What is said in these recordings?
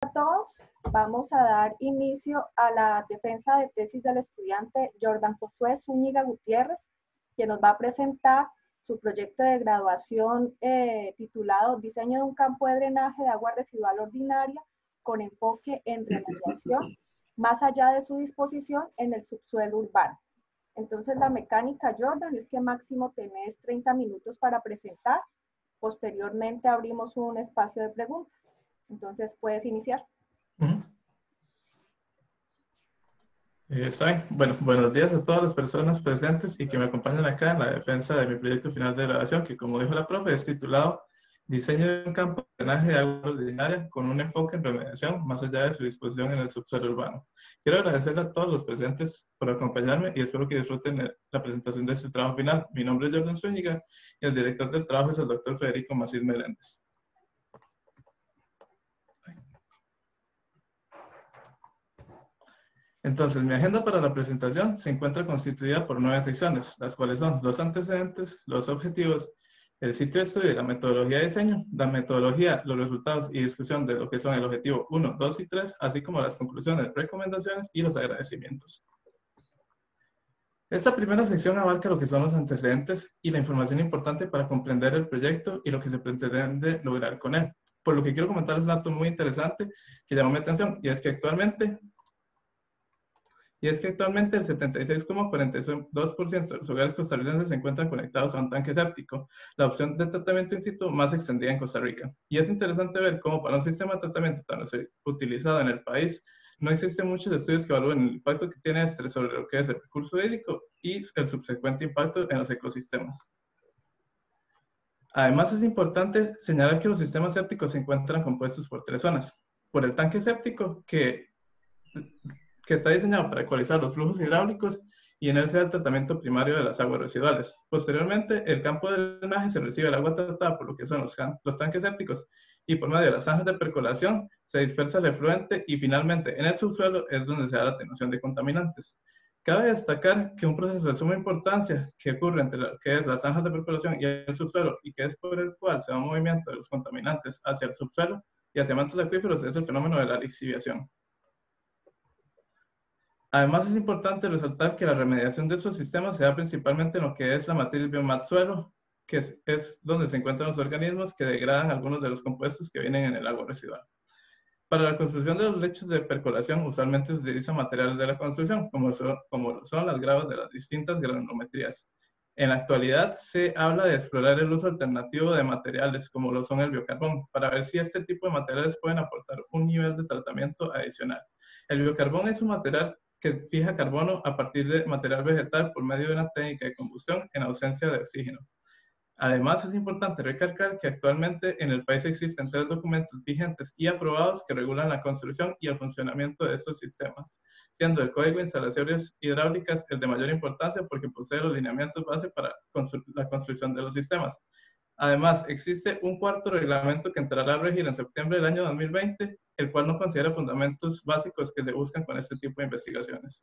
A todos, vamos a dar inicio a la defensa de tesis del estudiante Jordan Josué Zúñiga Gutiérrez, que nos va a presentar su proyecto de graduación titulado Diseño de un campo de drenaje de agua residual ordinaria con enfoque en remediación, más allá de su disposición en el subsuelo urbano. Entonces, la mecánica, Jordan, es que máximo tenés 30 minutos para presentar. Posteriormente abrimos un espacio de preguntas. Entonces, puedes iniciar. Está bien. Bueno, buenos días a todas las personas presentes y que me acompañan acá en la defensa de mi proyecto final de graduación, que como dijo la profe, es titulado Diseño de un campo de drenaje de agua ordinaria con un enfoque en remediación más allá de su disposición en el subsuelo urbano. Quiero agradecerle a todos los presentes por acompañarme y espero que disfruten la presentación de este trabajo final. Mi nombre es Jordan Zúñiga y el director del trabajo es el doctor Federico Macías Meléndez. Entonces, mi agenda para la presentación se encuentra constituida por 9 secciones, las cuales son los antecedentes, los objetivos, el sitio de estudio y la metodología de diseño, la metodología, los resultados y discusión de lo que son el objetivo 1, 2 y 3, así como las conclusiones, recomendaciones y los agradecimientos. Esta primera sección abarca lo que son los antecedentes y la información importante para comprender el proyecto y lo que se pretende lograr con él. Por lo que quiero comentarles un dato muy interesante que llamó mi atención, y es que actualmente el 76,42% de los hogares costarricenses se encuentran conectados a un tanque séptico, la opción de tratamiento in situ más extendida en Costa Rica. Y es interesante ver cómo para un sistema de tratamiento tan utilizado en el país, no existen muchos estudios que evalúen el impacto que tiene este sobre lo que es el recurso hídrico y el subsecuente impacto en los ecosistemas. Además, es importante señalar que los sistemas sépticos se encuentran compuestos por 3 zonas. Por el tanque séptico, que está diseñado para ecualizar los flujos hidráulicos y en él se da el tratamiento primario de las aguas residuales. Posteriormente, el campo de drenaje se recibe el agua tratada por lo que son los tanques sépticos y por medio de las zanjas de percolación se dispersa el efluente y finalmente en el subsuelo es donde se da la atenuación de contaminantes. Cabe destacar que un proceso de suma importancia que ocurre entre lo que es las zanjas de percolación y el subsuelo y que es por el cual se da un movimiento de los contaminantes hacia el subsuelo y hacia mantos acuíferos es el fenómeno de la lixiviación. Además, es importante resaltar que la remediación de estos sistemas se da principalmente en lo que es la matriz biomat-suelo, que es donde se encuentran los organismos que degradan algunos de los compuestos que vienen en el agua residual. Para la construcción de los lechos de percolación, usualmente se utilizan materiales de la construcción, como son las gravas de las distintas granulometrías. En la actualidad, se habla de explorar el uso alternativo de materiales, como lo son el biocarbón, para ver si este tipo de materiales pueden aportar un nivel de tratamiento adicional. El biocarbón es un material que fija carbono a partir de material vegetal por medio de una técnica de combustión en ausencia de oxígeno. Además, es importante recalcar que actualmente en el país existen 3 documentos vigentes y aprobados que regulan la construcción y el funcionamiento de estos sistemas, siendo el Código de Instalaciones Hidráulicas el de mayor importancia porque posee los lineamientos base para la construcción de los sistemas. Además, existe un 4º reglamento que entrará a regir en septiembre del año 2020, el cual no considera fundamentos básicos que se buscan con este tipo de investigaciones.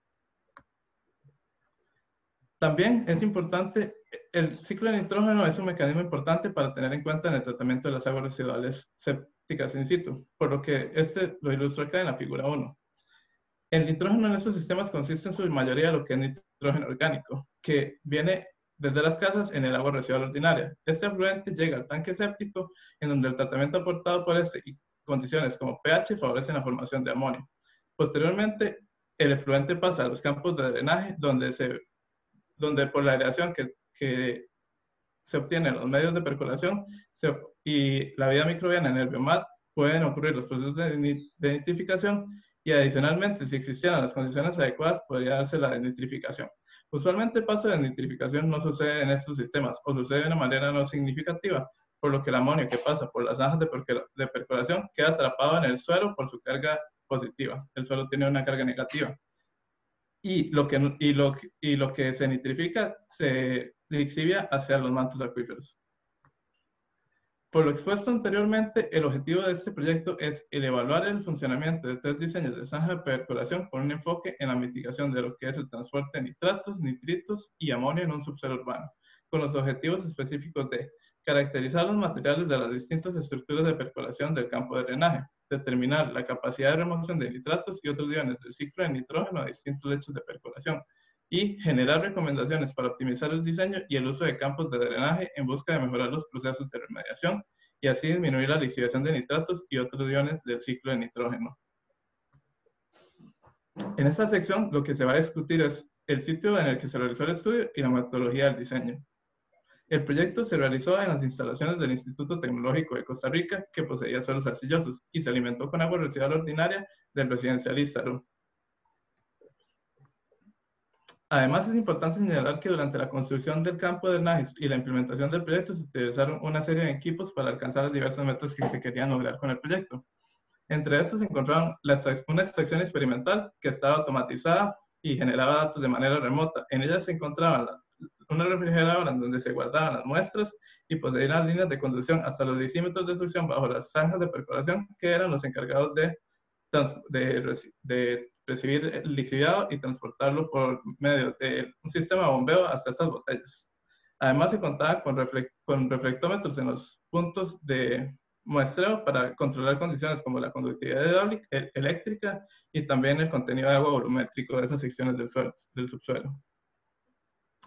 También es importante, el ciclo de nitrógeno es un mecanismo importante para tener en cuenta en el tratamiento de las aguas residuales sépticas in situ, por lo que este lo ilustro acá en la figura 1. El nitrógeno en estos sistemas consiste en su mayoría de lo que es nitrógeno orgánico, que viene desde las casas en el agua residual ordinaria. Este afluente llega al tanque séptico, en donde el tratamiento aportado por este y condiciones como pH favorecen la formación de amonio. Posteriormente, el efluente pasa a los campos de drenaje, donde por la aireación que se obtiene en los medios de percolación y la vida microbiana en el biomat, pueden ocurrir los procesos de nitrificación y adicionalmente, si existieran las condiciones adecuadas, podría darse la desnitrificación. Usualmente el paso de nitrificación no sucede en estos sistemas o sucede de una manera no significativa, por lo que el amonio que pasa por las zanjas de percolación queda atrapado en el suelo por su carga positiva. El suelo tiene una carga negativa. Y lo que se nitrifica se lixivia hacia los mantos acuíferos. Por lo expuesto anteriormente, el objetivo de este proyecto es el evaluar el funcionamiento de 3 diseños de zanja de percolación con un enfoque en la mitigación de lo que es el transporte de nitratos, nitritos y amonio en un subsuelo urbano, con los objetivos específicos de caracterizar los materiales de las distintas estructuras de percolación del campo de drenaje, determinar la capacidad de remoción de nitratos y otros iones del ciclo de nitrógeno a distintos lechos de percolación, y generar recomendaciones para optimizar el diseño y el uso de campos de drenaje en busca de mejorar los procesos de remediación y así disminuir la lixiviación de nitratos y otros iones del ciclo de nitrógeno. En esta sección lo que se va a discutir es el sitio en el que se realizó el estudio y la metodología del diseño. El proyecto se realizó en las instalaciones del Instituto Tecnológico de Costa Rica, que poseía suelos arcillosos, y se alimentó con agua residual ordinaria del residencial Ístaro. Además, es importante señalar que durante la construcción del campo de drenaje y la implementación del proyecto se utilizaron una serie de equipos para alcanzar los diversos métodos que se querían lograr con el proyecto. Entre estos se encontraron una extracción experimental que estaba automatizada y generaba datos de manera remota. En ella se encontraba una refrigeradora en donde se guardaban las muestras y poseía las líneas de conducción hasta los decímetros de succión bajo las zanjas de percolación, que eran los encargados de recibir el lixiviado y transportarlo por medio de un sistema de bombeo hasta estas botellas. Además, se contaba con reflectómetros en los puntos de muestreo para controlar condiciones como la conductividad eléctrica y también el contenido de agua volumétrico de esas secciones del subsuelo.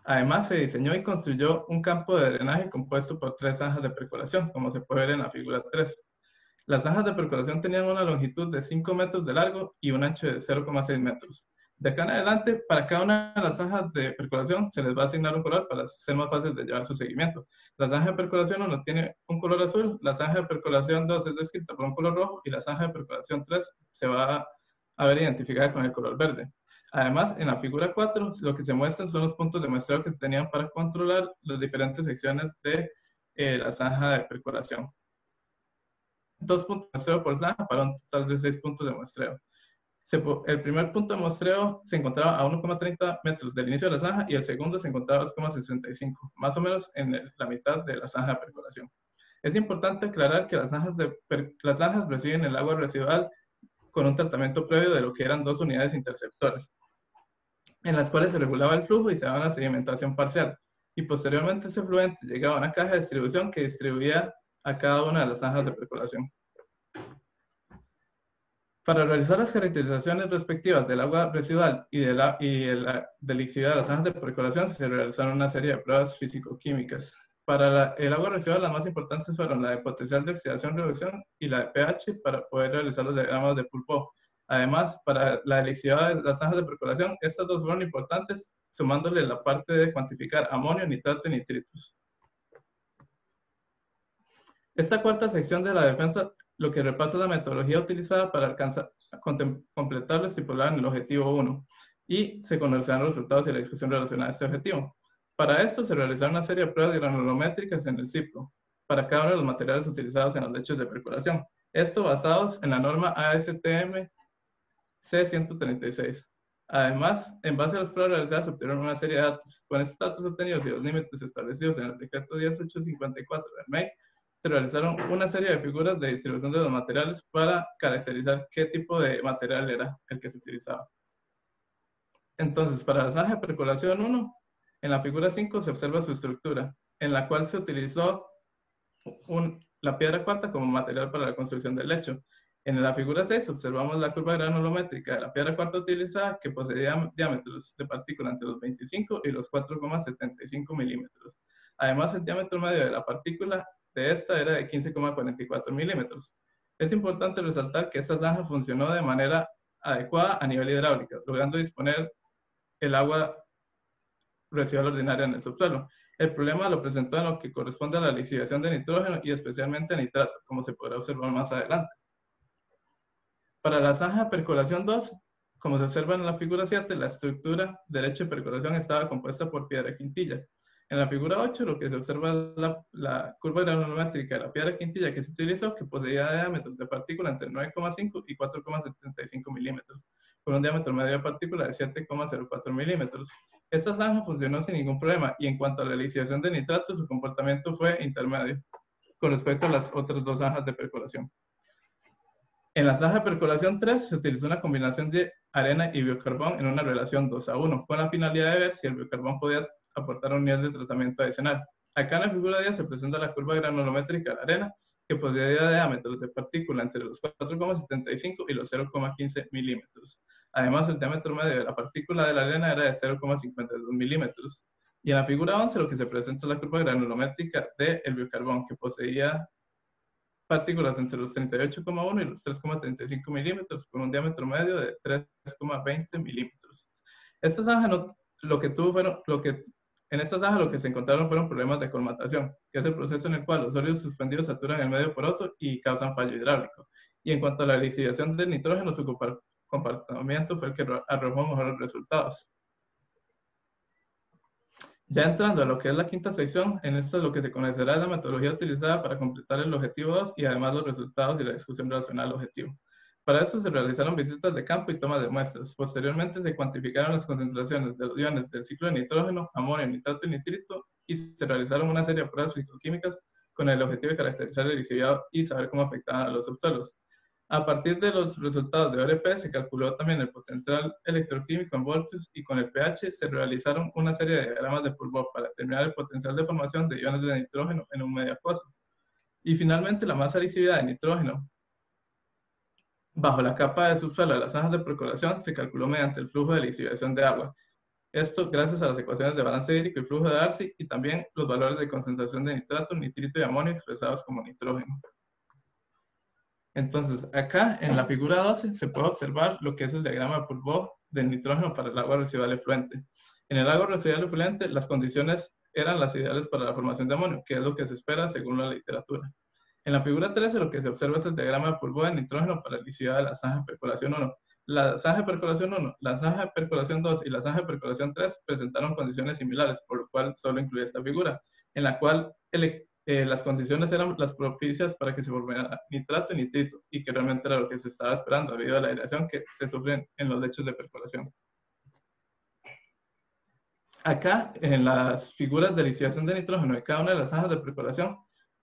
Además, se diseñó y construyó un campo de drenaje compuesto por 3 zanjas de percolación, como se puede ver en la figura 3. Las zanjas de percolación tenían una longitud de 5 metros de largo y un ancho de 0,6 metros. De acá en adelante, para cada una de las zanjas de percolación se les va a asignar un color para ser más fácil de llevar su seguimiento. La zanja de percolación 1 tiene un color azul, la zanja de percolación 2 es descrita por un color rojo y la zanja de percolación 3 se va a ver identificada con el color verde. Además, en la figura 4, lo que se muestran son los puntos de muestreo que se tenían para controlar las diferentes secciones de la zanja de percolación. 2 puntos de muestreo por zanja para un total de 6 puntos de muestreo. El primer punto de muestreo se encontraba a 1,30 metros del inicio de la zanja y el segundo se encontraba a 2,65, más o menos en la mitad de la zanja de percolación. Es importante aclarar que las zanjas reciben el agua residual con un tratamiento previo de lo que eran 2 unidades interceptoras, en las cuales se regulaba el flujo y se daba una sedimentación parcial, y posteriormente ese fluente llegaba a una caja de distribución que distribuía a cada una de las zanjas de percolación. Para realizar las caracterizaciones respectivas del agua residual y de la lixividad de las zanjas de percolación, se realizaron una serie de pruebas físico-químicas. Para el agua residual, las más importantes fueron la de potencial de oxidación-reducción y la de pH para poder realizar los diagramas de Pulpo. Además, para la lixividad de las zanjas de percolación, estas dos fueron importantes, sumándole la parte de cuantificar amonio, nitrato y nitritos. Esta cuarta sección de la defensa lo que repasa es la metodología utilizada para completar lo estipulado en el objetivo 1 y se conocerán los resultados y la discusión relacionada a este objetivo. Para esto se realizaron una serie de pruebas granulométricas en el CIPRO para cada uno de los materiales utilizados en los lechos de percolación. Esto basados en la norma ASTM C136. Además, en base a las pruebas realizadas, se obtuvieron una serie de datos. Con estos datos obtenidos y los límites establecidos en el decreto 10854 del MEI, se realizaron una serie de figuras de distribución de los materiales para caracterizar qué tipo de material era el que se utilizaba. Entonces, para la zanja de percolación 1, en la figura 5 se observa su estructura, en la cual se utilizó la piedra cuarta como material para la construcción del lecho. En la figura 6 observamos la curva granulométrica de la piedra cuarta utilizada, que poseía diámetros de partícula entre los 25 y los 4,75 milímetros. Además, el diámetro medio de la partícula de esta era de 15,44 milímetros. Es importante resaltar que esta zanja funcionó de manera adecuada a nivel hidráulico, logrando disponer el agua residual ordinaria en el subsuelo. El problema lo presentó en lo que corresponde a la lixiviación de nitrógeno y especialmente a nitrato, como se podrá observar más adelante. Para la zanja de percolación 2, como se observa en la figura 7, la estructura de lecho de percolación estaba compuesta por piedra quintilla. En la figura 8, lo que se observa es la curva granulométrica de la piedra quintilla que se utilizó, que poseía diámetros de partícula entre 9,5 y 4,75 milímetros, con un diámetro medio de partícula de 7,04 milímetros. Esta zanja funcionó sin ningún problema, y en cuanto a la lixiviación de nitrato, su comportamiento fue intermedio, con respecto a las otras 2 zanjas de percolación. En la zanja de percolación 3, se utilizó una combinación de arena y biocarbón en una relación 2:1, con la finalidad de ver si el biocarbón podía aportar un nivel de tratamiento adicional. Acá en la figura 10 se presenta la curva granulométrica de la arena, que poseía diámetros de partícula entre los 4,75 y los 0,15 milímetros. Además, el diámetro medio de la partícula de la arena era de 0,52 milímetros. Y en la figura 11 lo que se presenta es la curva granulométrica del biocarbón, que poseía partículas entre los 38,1 y los 3,35 milímetros, con un diámetro medio de 3,20 milímetros. Esta zanja en esta zanja lo que se encontraron fueron problemas de colmatación, que es el proceso en el cual los sólidos suspendidos saturan el medio poroso y causan fallo hidráulico. Y en cuanto a la lixiviación del nitrógeno, su comportamiento fue el que arrojó mejores resultados. Ya entrando a lo que es la quinta sección, en esta lo que se conocerá es la metodología utilizada para completar el objetivo 2 y además los resultados y la discusión relacionada al objetivo. Para esto se realizaron visitas de campo y tomas de muestras. Posteriormente se cuantificaron las concentraciones de los iones del ciclo de nitrógeno, amonio, nitrato y nitrito y se realizaron una serie de pruebas físico-químicas con el objetivo de caracterizar el lixiviado y saber cómo afectaban a los subsuelos. A partir de los resultados de ORP se calculó también el potencial electroquímico en voltios y con el pH se realizaron una serie de diagramas de Purbeck para determinar el potencial de formación de iones de nitrógeno en un medio acuoso. Y finalmente la masa lixiviada de nitrógeno bajo la capa de subsuelo de las zanjas de percolación se calculó mediante el flujo de lixiviación de agua. Esto gracias a las ecuaciones de balance hídrico y flujo de Darcy y también los valores de concentración de nitrato, nitrito y amonio expresados como nitrógeno. Entonces, acá en la figura 12 se puede observar lo que es el diagrama de Purbeck del nitrógeno para el agua residual efluente. En el agua residual efluente, las condiciones eran las ideales para la formación de amonio, que es lo que se espera según la literatura. En la figura 13, lo que se observa es el diagrama de Purbeck del nitrógeno para el lixiviado de la zanja de percolación 1. La zanja de percolación 1, la zanja de percolación 2 y la zanja de percolación 3 presentaron condiciones similares, por lo cual solo incluye esta figura, en la cual las condiciones eran las propicias para que se formara nitrato y nitrito, y que realmente era lo que se estaba esperando debido a la aireación que se sufre en los lechos de percolación. Acá, en las figuras de lixiviación de nitrógeno de cada una de las zanjas de percolación,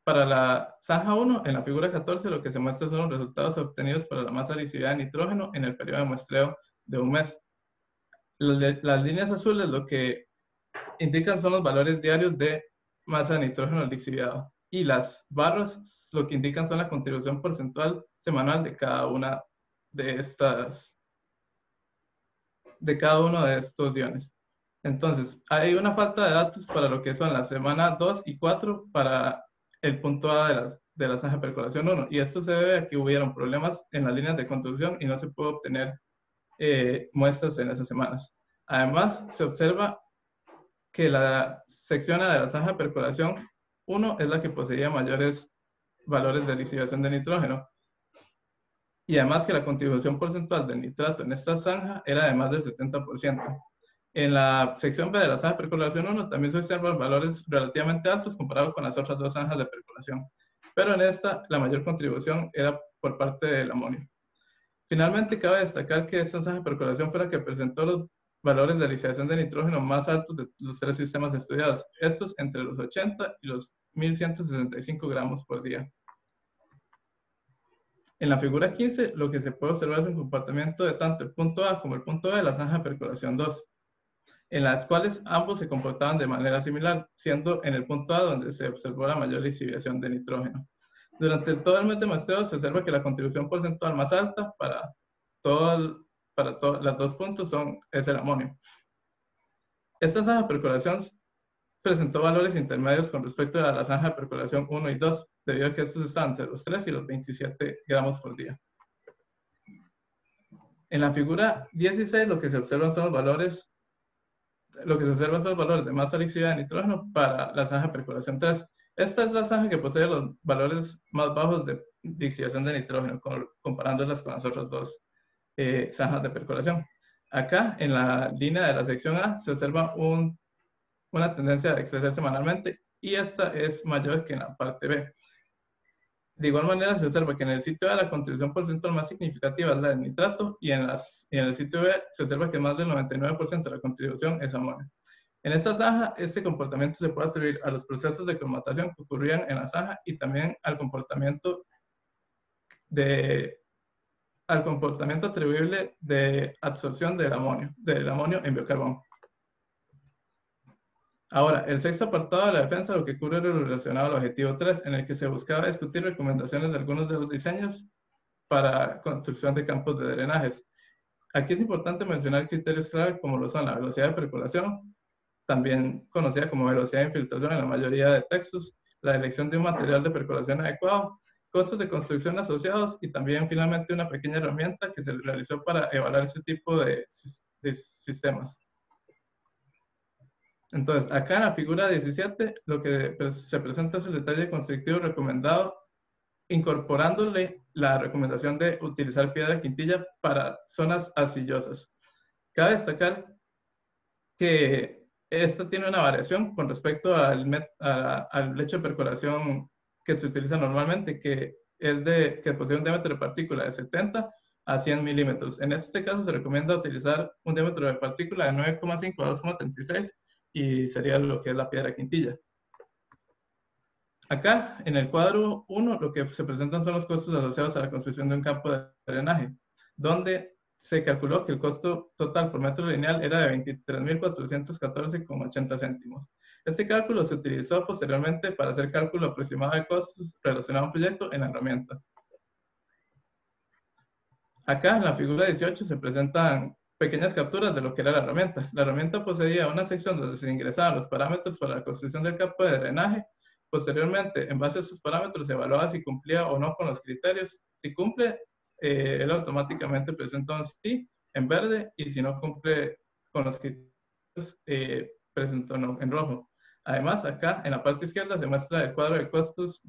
para la zanja 1, en la figura 14, lo que se muestra son los resultados obtenidos para la masa lixiviada de nitrógeno en el periodo de muestreo de un mes. Las líneas azules lo que indican son los valores diarios de masa de nitrógeno lixiviado. Y las barras lo que indican son la contribución porcentual semanal de cada una de cada uno de estos iones. Entonces, hay una falta de datos para lo que son la semana 2 y 4 para el punto A de la zanja de percolación 1. Y esto se debe a que hubieron problemas en las líneas de conducción y no se pudo obtener muestras en esas semanas. Además, se observa que la sección A de la zanja de percolación 1 es la que poseía mayores valores de lixiviación de nitrógeno. Y además que la contribución porcentual del nitrato en esta zanja era de más del 70%. En la sección B de la zanja de percolación 1 también se observan valores relativamente altos comparado con las otras dos zanjas de percolación. Pero en esta, la mayor contribución era por parte del amonio. Finalmente, cabe destacar que esta zanja de percolación fue la que presentó los valores de lixiviación de nitrógeno más altos de los tres sistemas estudiados, estos entre los 80 y los 1165 gramos por día. En la figura 15, lo que se puede observar es un comportamiento de tanto el punto A como el punto B de la zanja de percolación 2, en las cuales ambos se comportaban de manera similar, siendo en el punto A donde se observó la mayor lixiviación de nitrógeno. Durante todo el mes de muestreo se observa que la contribución porcentual más alta para los dos puntos es el amonio. Esta zanja de percolación presentó valores intermedios con respecto a la zanja de percolación 1 y 2, debido a que estos estaban entre los 3 y los 27 gramos por día. En la figura 16 lo que se observan son los valores de masa lixiviada de nitrógeno para la zanja de percolación 3. Esta es la zanja que posee los valores más bajos de lixiviación de nitrógeno, comparándolas con las otras dos zanjas de percolación. Acá, en la línea de la sección A, se observa una tendencia a decrecer semanalmente y esta es mayor que en la parte B. De igual manera, se observa que en el sitio A la contribución porcentual más significativa es la del nitrato y en el sitio B se observa que más del 99% de la contribución es amonio. En esta zanja, este comportamiento se puede atribuir a los procesos de cromatación que ocurrían en la zanja y también al comportamiento atribuible de absorción del amonio en biocarbón. Ahora, el sexto apartado de la defensa lo que cubre es lo relacionado al objetivo 3, en el que se buscaba discutir recomendaciones de algunos de los diseños para construcción de campos de drenajes. Aquí es importante mencionar criterios clave como lo son la velocidad de percolación, también conocida como velocidad de infiltración en la mayoría de textos, la elección de un material de percolación adecuado, costos de construcción asociados y también finalmente una pequeña herramienta que se realizó para evaluar ese tipo de sistemas. Entonces, acá en la figura 17, lo que se presenta es el detalle constructivo recomendado, incorporándole la recomendación de utilizar piedra quintilla para zonas arcillosas. Cabe destacar que esta tiene una variación con respecto al lecho de percolación que se utiliza normalmente, que posee un diámetro de partícula de 70 a 100 milímetros. En este caso se recomienda utilizar un diámetro de partícula de 9,5 a 2,36 y sería lo que es la piedra quintilla. Acá, en el cuadro 1, lo que se presentan son los costos asociados a la construcción de un campo de drenaje, donde se calculó que el costo total por metro lineal era de 23.414,80 céntimos. Este cálculo se utilizó posteriormente para hacer cálculo aproximado de costos relacionados a un proyecto en la herramienta. Acá, en la figura 18, se presentan pequeñas capturas de lo que era la herramienta. La herramienta poseía una sección donde se ingresaban los parámetros para la construcción del campo de drenaje. Posteriormente, en base a esos parámetros, se evaluaba si cumplía o no con los criterios. Si cumple, él automáticamente presenta un sí en verde, y si no cumple con los criterios, presenta un no en rojo. Además, acá en la parte izquierda se muestra el cuadro de costos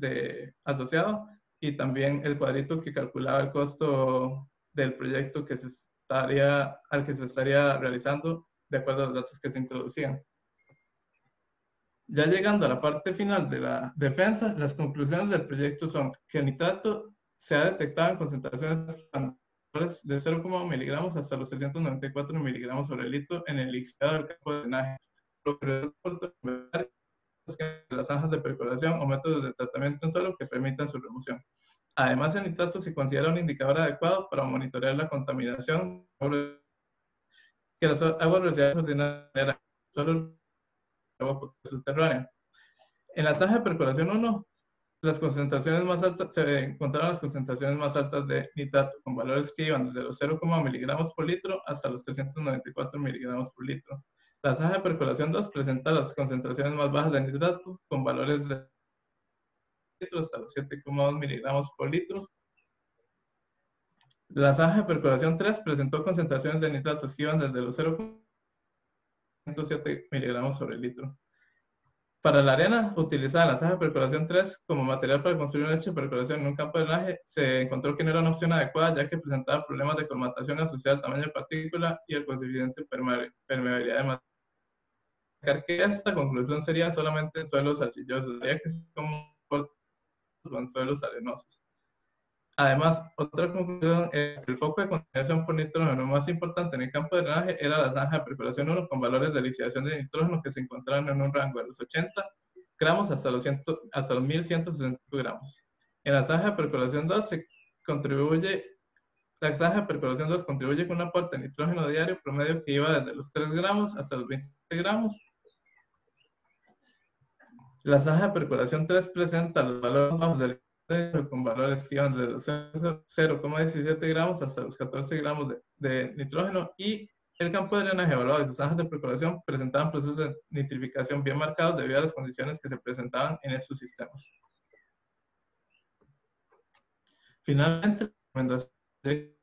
asociado y también el cuadrito que calculaba el costo del proyecto al que se estaría realizando de acuerdo a los datos que se introducían. Ya llegando a la parte final de la defensa, las conclusiones del proyecto son que el nitrato se ha detectado en concentraciones de 0,1 miligramos hasta los 394 miligramos sobre litro en el lixiviado del campo de drenaje. Las zanjas de percolación o métodos de tratamiento en suelo que permitan su remoción. Además, el nitrato se considera un indicador adecuado para monitorear la contaminación que las aguas residuales ordinarias, solo agua subterránea. En la zanja de percolación 1, las concentraciones más altas, se encontraron las concentraciones más altas de nitrato, con valores que iban desde los 0,1 miligramos por litro hasta los 394 miligramos por litro. La zanja de percolación 2 presenta las concentraciones más bajas de nitrato, con valores de hasta los 7,2 miligramos por litro. La zanja de percolación 3 presentó concentraciones de nitratos que iban desde los 0,7 miligramos sobre litro. Para la arena utilizada en la zanja de percolación 3 como material para construir un lecho de percolación en un campo de drenaje, se encontró que no era una opción adecuada, ya que presentaba problemas de colmatación asociada al tamaño de partícula y el coeficiente de permeabilidad de material. Que esta conclusión sería solamente en suelos arcillosos, ya que es como en suelos arenosos. Además, otra conclusión es que el foco de contaminación por nitrógeno más importante en el campo de drenaje era la zanja de percolación 1 con valores de lixiviación de nitrógeno que se encontraban en un rango de los 80 gramos hasta los 1165 gramos. En la zanja de percolación 2 la zanja de percolación 2 contribuye con un aporte de nitrógeno diario promedio que iba desde los 3 gramos hasta los 20 gramos. La zanja de percolación 3 presenta los valores bajos del con valores que iban de los 0,17 gramos hasta los 14 gramos de nitrógeno, y el campo de drenaje evaluado de sus zanjas de percolación presentaban procesos de nitrificación bien marcados debido a las condiciones que se presentaban en estos sistemas. Finalmente, la recomendación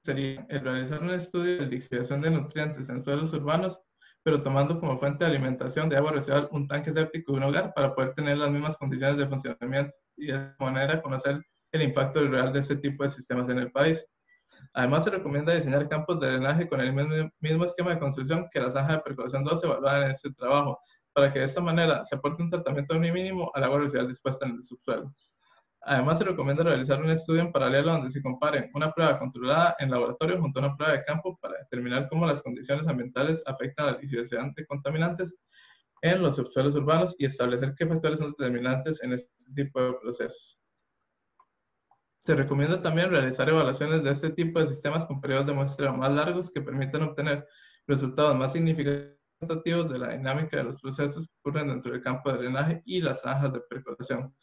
sería el realizar un estudio de lixiviación de nutrientes en suelos urbanos, pero tomando como fuente de alimentación de agua residual un tanque séptico de un hogar para poder tener las mismas condiciones de funcionamiento y de esa manera conocer el impacto real de este tipo de sistemas en el país. Además, se recomienda diseñar campos de drenaje con el mismo esquema de construcción que la zanja de percolación 2 evaluada en este trabajo, para que de esta manera se aporte un tratamiento mínimo al agua residual dispuesta en el subsuelo. Además, se recomienda realizar un estudio en paralelo donde se comparen una prueba controlada en laboratorio junto a una prueba de campo para determinar cómo las condiciones ambientales afectan a la lixiviación de contaminantes en los subsuelos urbanos y establecer qué factores son determinantes en este tipo de procesos. Se recomienda también realizar evaluaciones de este tipo de sistemas con periodos de muestreo más largos que permitan obtener resultados más significativos representativos de la dinámica de los procesos que ocurren dentro del campo de drenaje y las zanjas de percolación.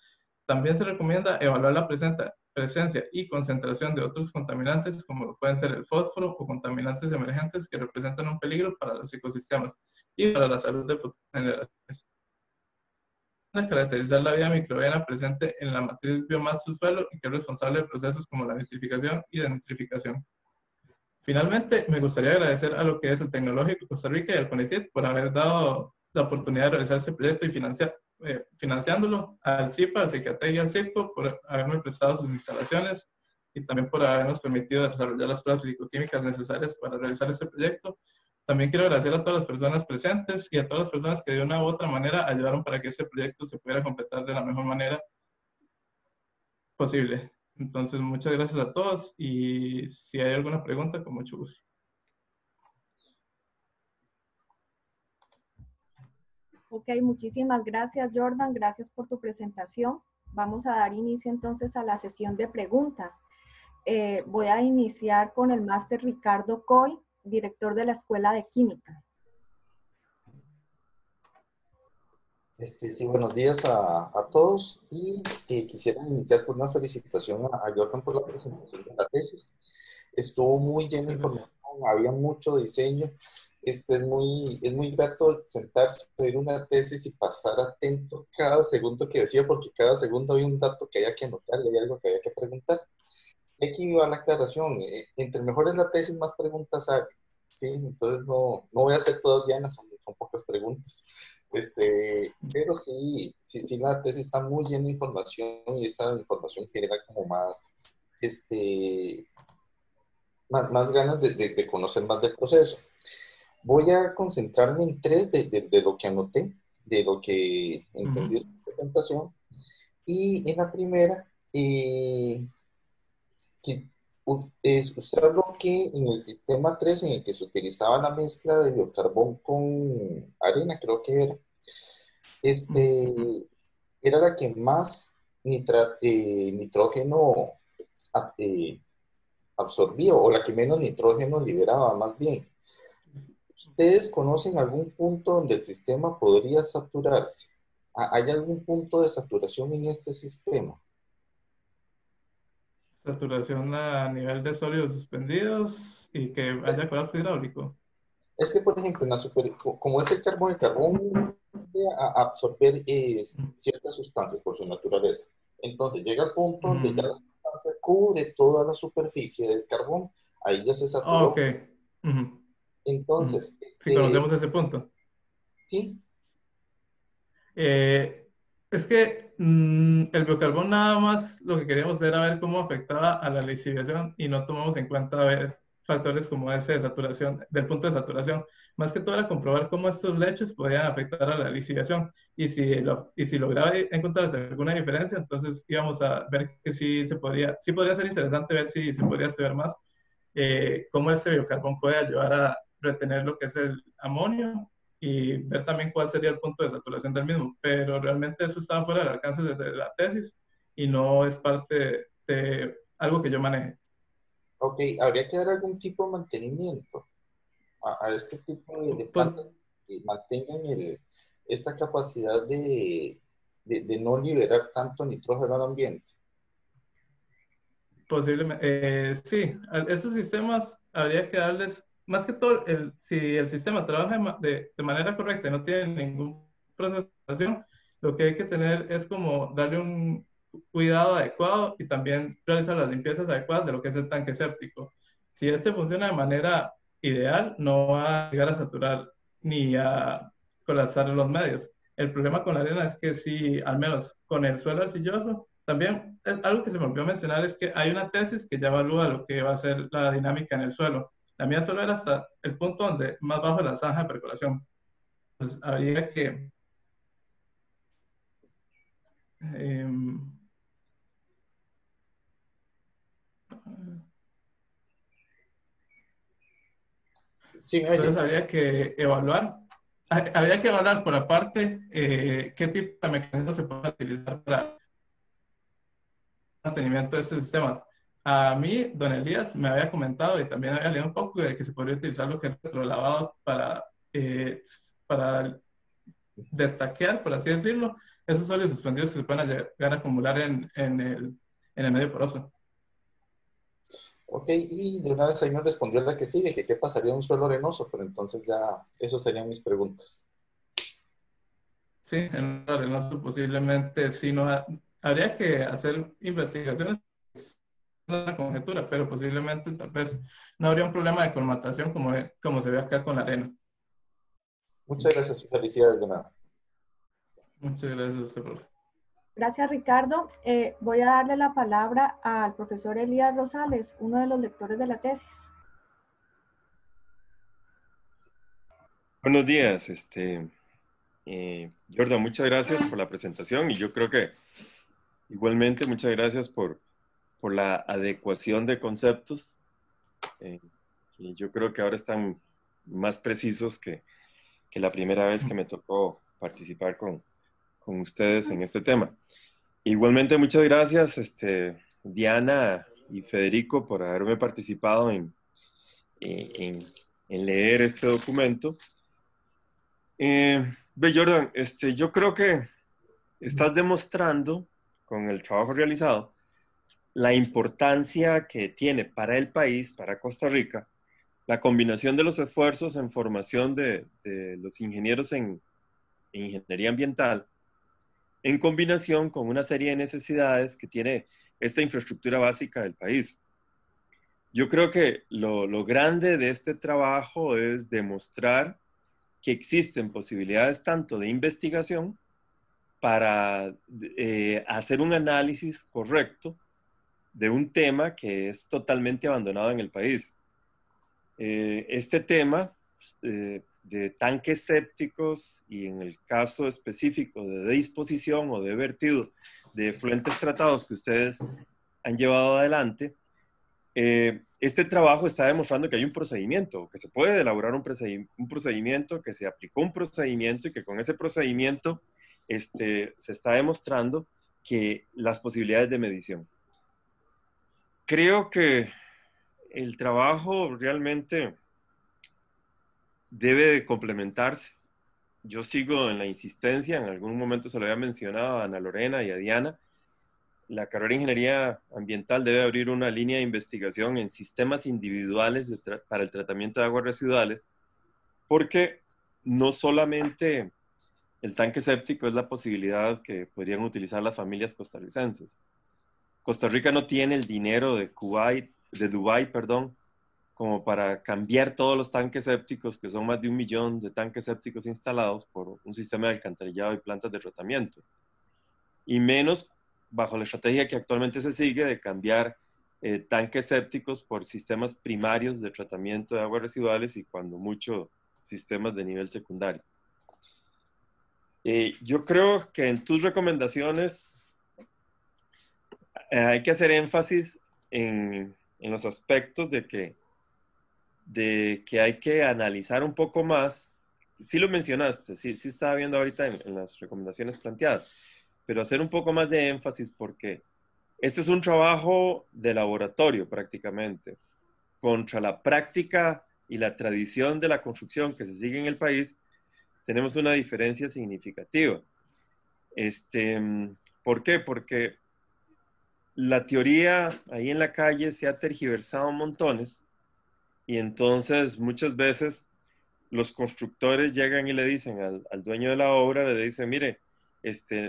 También se recomienda evaluar la presencia y concentración de otros contaminantes, como lo pueden ser el fósforo o contaminantes emergentes que representan un peligro para los ecosistemas y para la salud de futuras generaciones. Caracterizar la vida microbiana presente en la matriz biomasa del suelo y que es responsable de procesos como la nitrificación y denitrificación. Finalmente, me gustaría agradecer a lo que es el Tecnológico de Costa Rica y al CONICYT por haber dado la oportunidad de realizar este proyecto y financiándolo, al CIPA, al CICATE y al CIPCO por haberme prestado sus instalaciones y también por habernos permitido desarrollar las pruebas físico-químicas necesarias para realizar este proyecto. También quiero agradecer a todas las personas presentes y a todas las personas que de una u otra manera ayudaron para que este proyecto se pudiera completar de la mejor manera posible. Entonces, muchas gracias a todos y si hay alguna pregunta, con mucho gusto. Ok, muchísimas gracias, Jordan. Gracias por tu presentación. Vamos a dar inicio entonces a la sesión de preguntas. Voy a iniciar con el máster Ricardo Coy, director de la Escuela de Química. Sí, buenos días a todos y quisiera iniciar con una felicitación a Jordan por la presentación de la tesis. Estuvo muy llena de información, había mucho diseño. Es muy grato sentarse, ver una tesis y pasar atento cada segundo que decía, porque cada segundo había un dato que había que anotar, hay algo que había que preguntar. Aquí va la aclaración, entre mejor es la tesis, más preguntas hay, ¿sí? Entonces no voy a hacer todas dianas, son pocas preguntas. Pero sí, la tesis está muy llena de información y esa información genera como más ganas de conocer más del proceso. Voy a concentrarme en tres de lo que anoté, de lo que entendí de su presentación. Y en la primera, usted habló que en el sistema 3, en el que se utilizaba la mezcla de biocarbón con arena, creo que era la que más nitrógeno absorbía, o la que menos nitrógeno liberaba, más bien. ¿Ustedes conocen algún punto donde el sistema podría saturarse? ¿Hay algún punto de saturación en este sistema? Saturación a nivel de sólidos suspendidos y que haya colapso hidráulico. Es que, por ejemplo, como es el carbón tiende a absorber ciertas sustancias por su naturaleza. Entonces llega al punto donde ya la sustancia cubre toda la superficie del carbón, ahí ya se saturó. Ok. Entonces, si conocemos ese punto. Sí. Es que el biocarbón nada más lo que queríamos era ver cómo afectaba a la lixiviación y no tomamos en cuenta ver factores como ese de saturación, del punto de saturación. Más que todo era comprobar cómo estos leches podían afectar a la lixiviación y si lograba encontrarse alguna diferencia, entonces íbamos a ver que sí podría ser interesante ver si se podría estudiar más cómo este biocarbón puede ayudar a retener lo que es el amonio y ver también cuál sería el punto de saturación del mismo, pero realmente eso estaba fuera del alcance de la tesis y no es parte de algo que yo maneje. Ok, habría que dar algún tipo de mantenimiento a este tipo de plantas que mantengan esta capacidad de no liberar tanto nitrógeno al ambiente. Posiblemente, sí, a estos sistemas habría que darles, más que todo, si el sistema trabaja de manera correcta y no tiene ningún proceso de saturación, lo que hay que tener es como darle un cuidado adecuado y también realizar las limpiezas adecuadas de lo que es el tanque séptico. Si este funciona de manera ideal, no va a llegar a saturar ni a colapsar los medios. El problema con la arena es que si, al menos con el suelo arcilloso, también algo que se me olvidó mencionar es que hay una tesis que ya evalúa lo que va a ser la dinámica en el suelo. La mía solo era hasta el punto donde más bajo la zanja de percolación. Entonces, habría que... Sí, entonces, habría que evaluar por aparte qué tipo de mecanismos se pueden utilizar para el mantenimiento de estos sistemas. A mí, don Elías me había comentado y también había leído un poco de que se podría utilizar lo que es retrolavado para para destaquear, por así decirlo, esos óleos suspendidos que se pueden llegar a acumular en el medio poroso. Ok, y de una vez ahí me respondió la que sigue, que qué pasaría en un suelo arenoso, pero entonces ya, esas serían mis preguntas. Sí, en un arenoso posiblemente sí no habría que hacer investigaciones, es una conjetura, pero posiblemente tal vez no habría un problema de colmatación como se ve acá con la arena. Muchas gracias y felicidades de nada. Muchas gracias a usted, profe. Gracias, Ricardo. Voy a darle la palabra al profesor Elías Rosales, uno de los lectores de la tesis. Buenos días, Jordan, muchas gracias por la presentación y yo creo que igualmente muchas gracias por la adecuación de conceptos. Y yo creo que ahora están más precisos que la primera vez que me tocó participar con ustedes en este tema. Igualmente muchas gracias, Diana y Federico, por haberme participado en leer este documento. Jordan, yo creo que estás demostrando con el trabajo realizado la importancia que tiene para el país, para Costa Rica, la combinación de los esfuerzos en formación de los ingenieros en ingeniería ambiental, en combinación con una serie de necesidades que tiene esta infraestructura básica del país. Yo creo que lo grande de este trabajo es demostrar que existen posibilidades tanto de investigación para hacer un análisis correcto de un tema que es totalmente abandonado en el país. Este tema de tanques sépticos y en el caso específico de disposición o de vertido de efluentes tratados que ustedes han llevado adelante, este trabajo está demostrando que hay un procedimiento, que se puede elaborar un procedimiento, que se aplicó un procedimiento y que con ese procedimiento se está demostrando que las posibilidades de medición. Creo que el trabajo realmente debe de complementarse. Yo sigo en la insistencia, en algún momento se lo había mencionado a Ana Lorena y a Diana, la carrera de Ingeniería Ambiental debe abrir una línea de investigación en sistemas individuales para el tratamiento de aguas residuales, porque no solamente el tanque séptico es la posibilidad que podrían utilizar las familias costarricenses. Costa Rica no tiene el dinero de Dubái, como para cambiar todos los tanques sépticos, que son más de 1 millón de tanques sépticos instalados por un sistema de alcantarillado y plantas de tratamiento. Y menos bajo la estrategia que actualmente se sigue de cambiar tanques sépticos por sistemas primarios de tratamiento de aguas residuales y cuando mucho sistemas de nivel secundario. Yo creo que en tus recomendaciones hay que hacer énfasis en los aspectos de que hay que analizar un poco más. Sí lo mencionaste, sí estaba viendo ahorita en las recomendaciones planteadas, pero hacer un poco más de énfasis porque este es un trabajo de laboratorio prácticamente, contra la práctica y la tradición de la construcción que se sigue en el país, tenemos una diferencia significativa. ¿Por qué? Porque la teoría ahí en la calle se ha tergiversado montones y entonces muchas veces los constructores llegan y le dicen al dueño de la obra, le dicen, mire,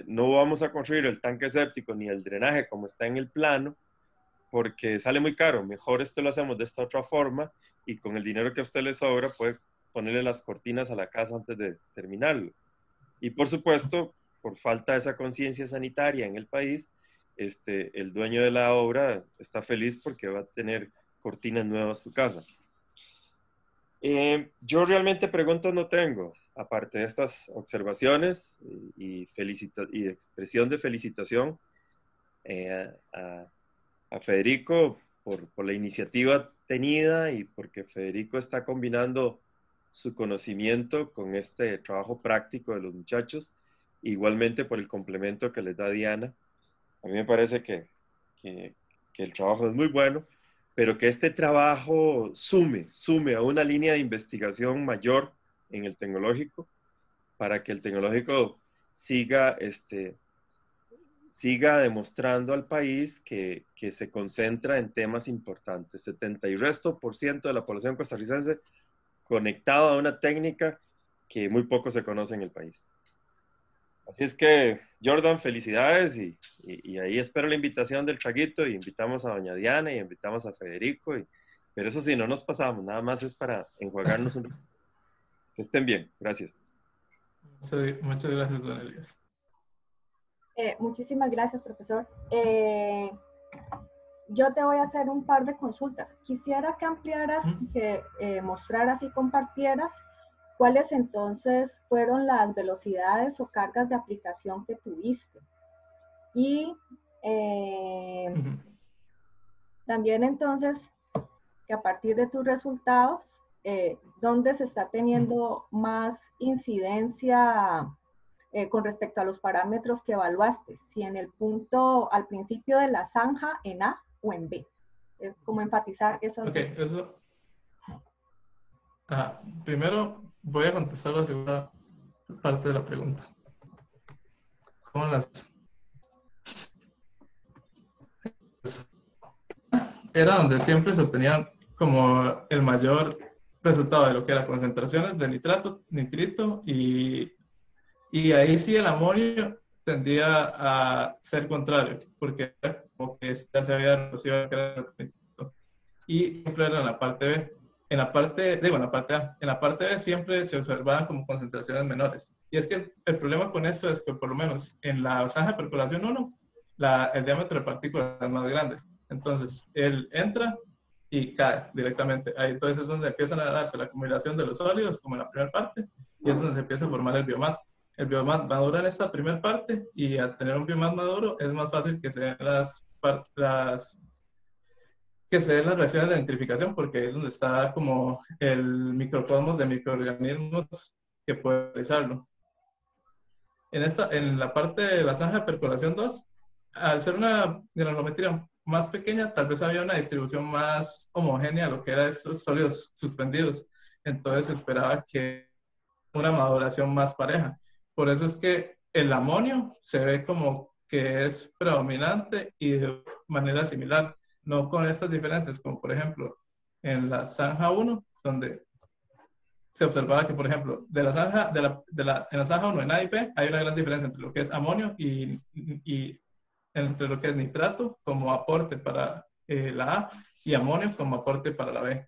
no vamos a construir el tanque séptico ni el drenaje como está en el plano, porque sale muy caro, mejor esto lo hacemos de esta otra forma y con el dinero que a usted le sobra puede ponerle las cortinas a la casa antes de terminarlo. Y por supuesto, por falta de esa conciencia sanitaria en el país, el dueño de la obra está feliz porque va a tener cortinas nuevas a su casa. Yo realmente preguntas no tengo, aparte de estas observaciones y expresión de felicitación a Federico por la iniciativa tenida y porque Federico está combinando su conocimiento con este trabajo práctico de los muchachos, igualmente por el complemento que les da Diana. A mí me parece que el trabajo es muy bueno, pero que este trabajo sume a una línea de investigación mayor en el tecnológico para que el tecnológico siga, siga demostrando al país que se concentra en temas importantes. 70 y resto por ciento de la población costarricense conectado a una técnica que muy poco se conoce en el país. Así es que, Jordan, felicidades y ahí espero la invitación del traguito y invitamos a doña Diana y invitamos a Federico. Pero eso sí, no nos pasamos, nada más es para enjuagarnos un poco. Que estén bien, gracias. Sí, muchas gracias, don Elías. Muchísimas gracias, profesor. Yo te voy a hacer un par de consultas. Quisiera que ampliaras, que mostraras y compartieras cuáles entonces fueron las velocidades o cargas de aplicación que tuviste. Y también entonces, que a partir de tus resultados, ¿dónde se está teniendo más incidencia con respecto a los parámetros que evaluaste? Si en el punto al principio de la zanja, en A o en B. Es como enfatizar eso. Ok, eso. Primero voy a contestar la segunda parte de la pregunta. ¿Cómo las? Era donde siempre se obtenían como el mayor resultado de lo que eran concentraciones de nitrito y ahí sí el amonio tendía a ser contrario, porque como que ya se había reducido el nitrito. Y siempre era en la parte B. En la parte A. En la parte B siempre se observaban como concentraciones menores. Y es que el problema con esto es que por lo menos en la zanja de percolación 1, el diámetro de partículas es más grande. Entonces, él entra y cae directamente. Ahí entonces es donde empiezan a darse la acumulación de los sólidos, como en la primera parte, y es donde se empieza a formar el biomat. El biomat madura en esta primera parte, y al tener un biomat maduro es más fácil que se den las reacciones de nitrificación, porque es donde está como el microcosmos de microorganismos que puede realizarlo. En la parte de la zanja de percolación 2, al ser una granulometría más pequeña, tal vez había una distribución más homogénea a lo que eran estos sólidos suspendidos. Entonces se esperaba que una maduración más pareja. Por eso es que el amonio se ve como que es predominante y de manera similar, no con estas diferencias, como por ejemplo en la zanja 1, donde se observaba que, por ejemplo, en la zanja 1, en A y B, hay una gran diferencia entre lo que es amonio y entre lo que es nitrato como aporte para la A y amonio como aporte para la B.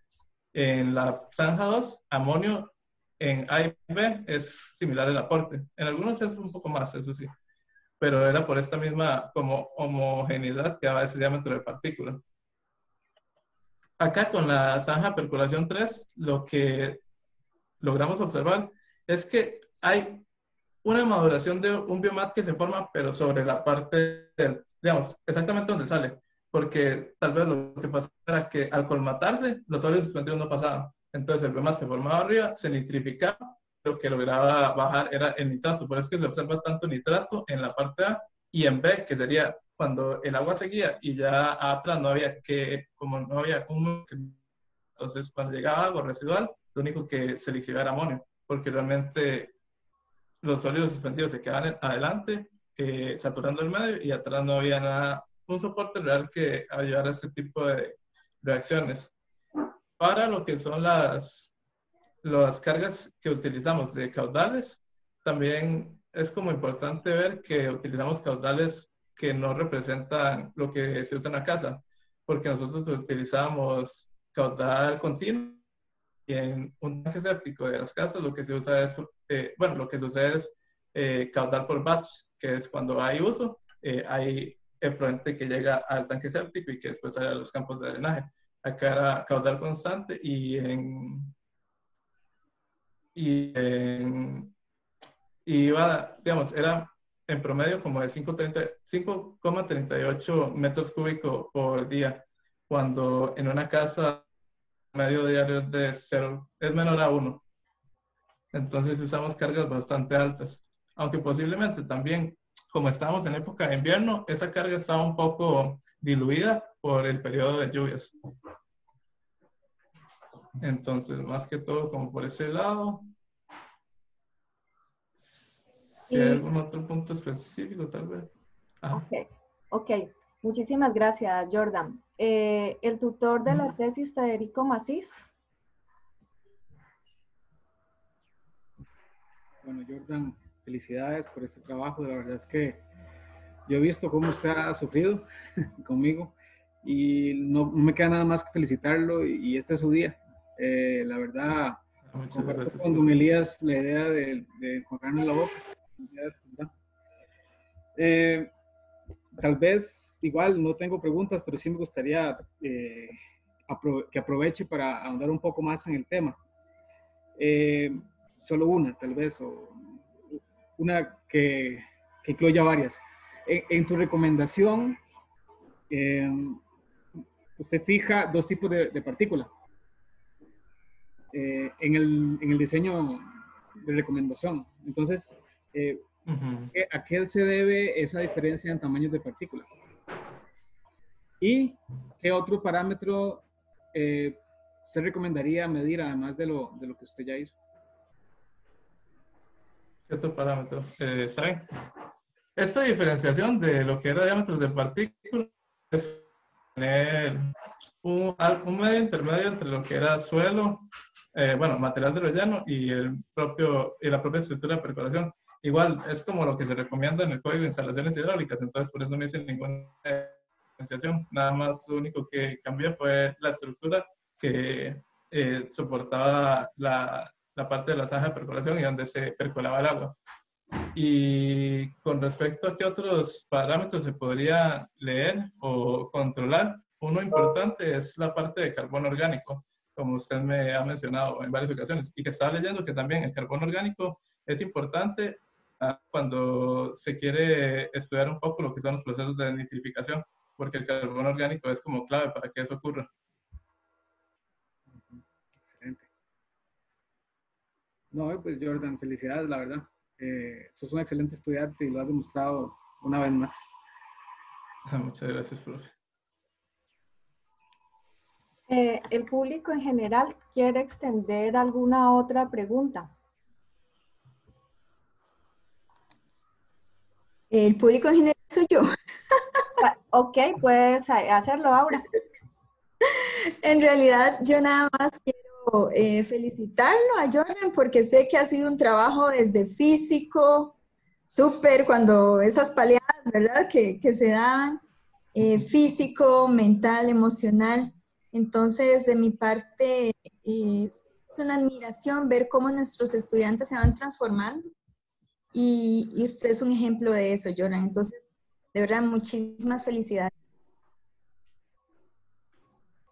En la zanja 2, amonio en A y B es similar el aporte. En algunos es un poco más, eso sí. Pero era por esta misma como homogeneidad que daba ese diámetro de partícula. Acá con la zanja percolación 3, lo que logramos observar es que hay una maduración de un biomat que se forma, pero sobre la parte, digamos, exactamente donde sale. Porque tal vez lo que pasa era que al colmatarse, los sólidos suspendidos no pasaban. Entonces el biomat se formaba arriba, se nitrificaba, lo que lograba bajar era el nitrato. Por eso es que se observa tanto nitrato en la parte A y en B, que sería cuando el agua seguía y ya atrás no había como no había entonces cuando llegaba agua residual, lo único que se liquidaba era amonio, porque realmente los sólidos suspendidos se quedaban adelante, saturando el medio, y atrás no había nada, un soporte real que ayudara a este tipo de reacciones. Para lo que son las cargas que utilizamos de caudales, también es como importante ver que utilizamos caudales que no representan lo que se usa en la casa, porque nosotros utilizamos caudal continuo y en un tanque séptico de las casas lo que se usa es, lo que sucede es caudal por batch, que es cuando hay uso, hay efluente que llega al tanque séptico y que después sale a los campos de drenaje. Acá era caudal constante y iba, digamos, era en promedio como de 5,38 metros cúbicos por día, cuando en una casa medio diario es de 0, es menor a 1. Entonces usamos cargas bastante altas, aunque posiblemente también, como estábamos en época de invierno, esa carga estaba un poco diluida por el periodo de lluvias. Entonces, más que todo como por ese lado. si hay algún otro punto específico, tal vez. Ok. Muchísimas gracias, Jordan. El tutor de la tesis, Federico Macís. Bueno, Jordan, felicidades por este trabajo. La verdad es que yo he visto cómo usted ha sufrido conmigo y no me queda nada más que felicitarlo y este es su día. La verdad, comparto con don Elías la idea de enjuagarnos la boca. Tal vez, igual, no tengo preguntas, pero sí me gustaría que aproveche para ahondar un poco más en el tema. Solo una, tal vez, o una que incluya varias. En tu recomendación, usted fija dos tipos de partículas en el diseño de recomendación. Entonces, ¿a qué se debe esa diferencia en tamaños de partículas? ¿Y qué otro parámetro usted recomendaría medir además de lo que usted ya hizo? ¿Qué otro parámetro? ¿Saben? Esta diferenciación de lo que era diámetros de partículas es tener un medio intermedio entre lo que era suelo, material de relleno y la propia estructura de perforación. Igual, es como lo que se recomienda en el Código de Instalaciones Hidráulicas, entonces por eso no hice ninguna diferenciación. Nada más lo único que cambié fue la estructura que soportaba la parte de la zanja de perforación y donde se percolaba el agua. Y con respecto a qué otros parámetros se podría leer o controlar, uno importante es la parte de carbono orgánico, como usted me ha mencionado en varias ocasiones, y que estaba leyendo que también el carbono orgánico es importante cuando se quiere estudiar un poco lo que son los procesos de nitrificación, porque el carbono orgánico es como clave para que eso ocurra. Excelente. No, pues Jordan, felicidades, la verdad. Sos un excelente estudiante y lo has demostrado una vez más. Muchas gracias, profe. ¿El público en general quiere extender alguna otra pregunta? El público en general soy yo. Ok, puedes hacerlo ahora. En realidad, yo nada más quiero felicitarlo a Jordan porque sé que ha sido un trabajo desde físico, súper, cuando esas paleadas, ¿verdad? Que se dan, físico, mental, emocional. Entonces, de mi parte, es una admiración ver cómo nuestros estudiantes se van transformando y usted es un ejemplo de eso, Jordan. Entonces, de verdad, muchísimas felicidades.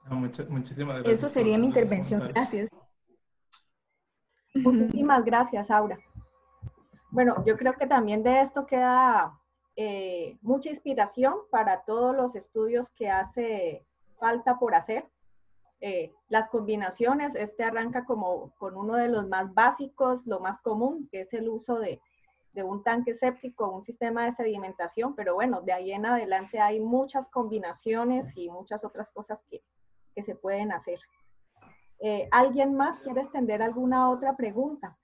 Muchísimas gracias. Eso sería mi intervención. Gracias. Muchísimas gracias, Aura. Bueno, yo creo que también de esto queda mucha inspiración para todos los estudios que hace falta por hacer. Las combinaciones, arranca como con uno de los más básicos, lo más común, que es el uso de un tanque séptico, un sistema de sedimentación, pero bueno, de ahí en adelante hay muchas combinaciones y muchas otras cosas que se pueden hacer. ¿Alguien más quiere extender alguna otra pregunta?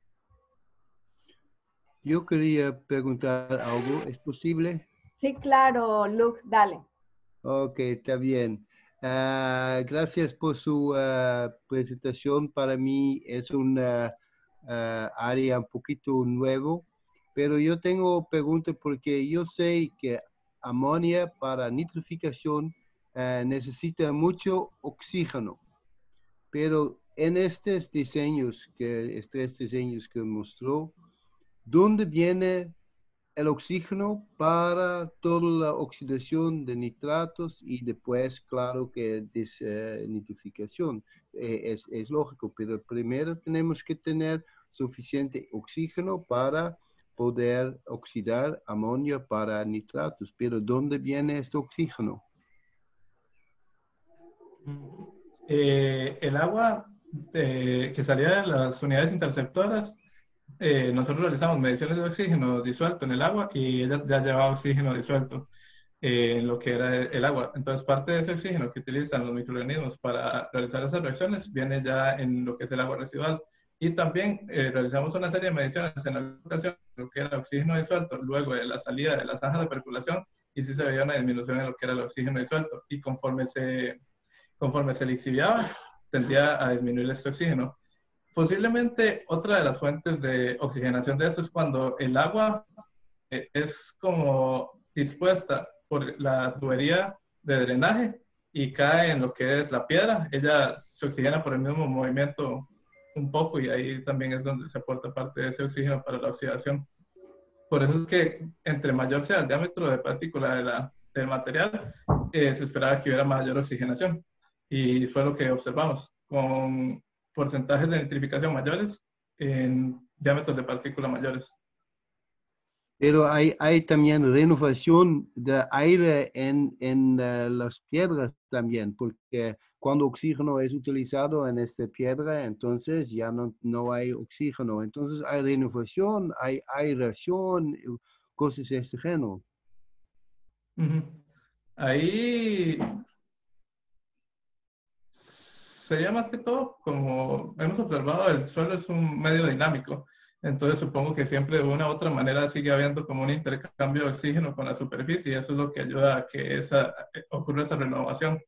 Yo quería preguntar algo, ¿es posible? Sí, claro, Luke, dale. Ok, está bien. Gracias por su presentación. Para mí es una área un poquito nuevo, pero yo tengo preguntas porque yo sé que amonía para nitrificación necesita mucho oxígeno, pero en estos diseños que mostró, ¿dónde viene el oxígeno para toda la oxidación de nitratos y después, claro, que desnitrificación? Es lógico, pero primero tenemos que tener suficiente oxígeno para poder oxidar amonio para nitratos. Pero ¿dónde viene este oxígeno? El agua que salía de las unidades interceptoras, nosotros realizamos mediciones de oxígeno disuelto en el agua y ella ya llevaba oxígeno disuelto en lo que era el agua. Entonces, parte de ese oxígeno que utilizan los microorganismos para realizar esas reacciones viene ya en lo que es el agua residual. Y también realizamos una serie de mediciones en la ocasión, lo que era el oxígeno disuelto, luego de la salida de las zanjas de percolación, y sí se veía una disminución en lo que era el oxígeno disuelto. Y conforme se lixiviaba, tendía a disminuir este oxígeno. Posiblemente otra de las fuentes de oxigenación de esto es cuando el agua es como dispuesta por la tubería de drenaje y cae en lo que es la piedra. Ella se oxigena por el mismo movimiento un poco, y ahí también es donde se aporta parte de ese oxígeno para la oxidación. Por eso es que entre mayor sea el diámetro de partícula del material, se esperaba que hubiera mayor oxigenación. Y fue lo que observamos, con porcentajes de nitrificación mayores en diámetros de partícula mayores. Pero hay también renovación de aire en las piedras también, porque cuando oxígeno es utilizado en esta piedra, entonces ya no hay oxígeno. Entonces hay renovación, hay aireación, cosas de este género. Ahí sería más que todo, como hemos observado, el suelo es un medio dinámico. Entonces supongo que siempre de una u otra manera sigue habiendo como un intercambio de oxígeno con la superficie, y eso es lo que ayuda a que ocurra esa renovación.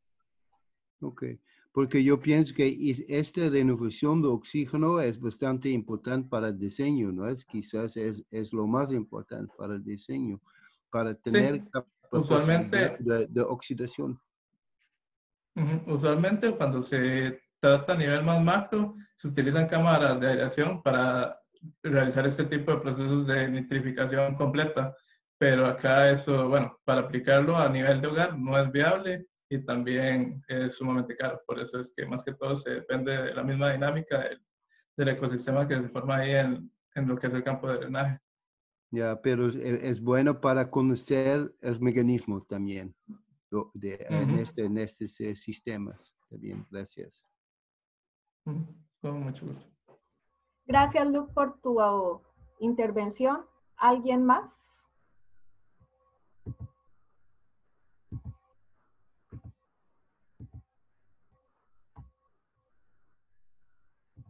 Ok, porque yo pienso que esta renovación de oxígeno es bastante importante para el diseño, ¿no? Quizás es lo más importante para el diseño, para tener Sí, posibilidad usualmente, de oxidación. usualmente cuando se trata a nivel más macro, se utilizan cámaras de aireación para realizar este tipo de procesos de nitrificación completa. Pero acá eso, bueno, para aplicarlo a nivel de hogar no es viable y también es sumamente caro. Por eso es que más que todo se depende de la misma dinámica del ecosistema que se forma ahí en lo que es el campo de drenaje. Ya, pero es bueno para conocer los mecanismos también en estos sistemas. Está bien, gracias. Con mucho gusto. Gracias, Luke, por tu intervención. ¿Alguien más?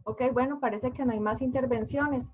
Ok, bueno, parece que no hay más intervenciones.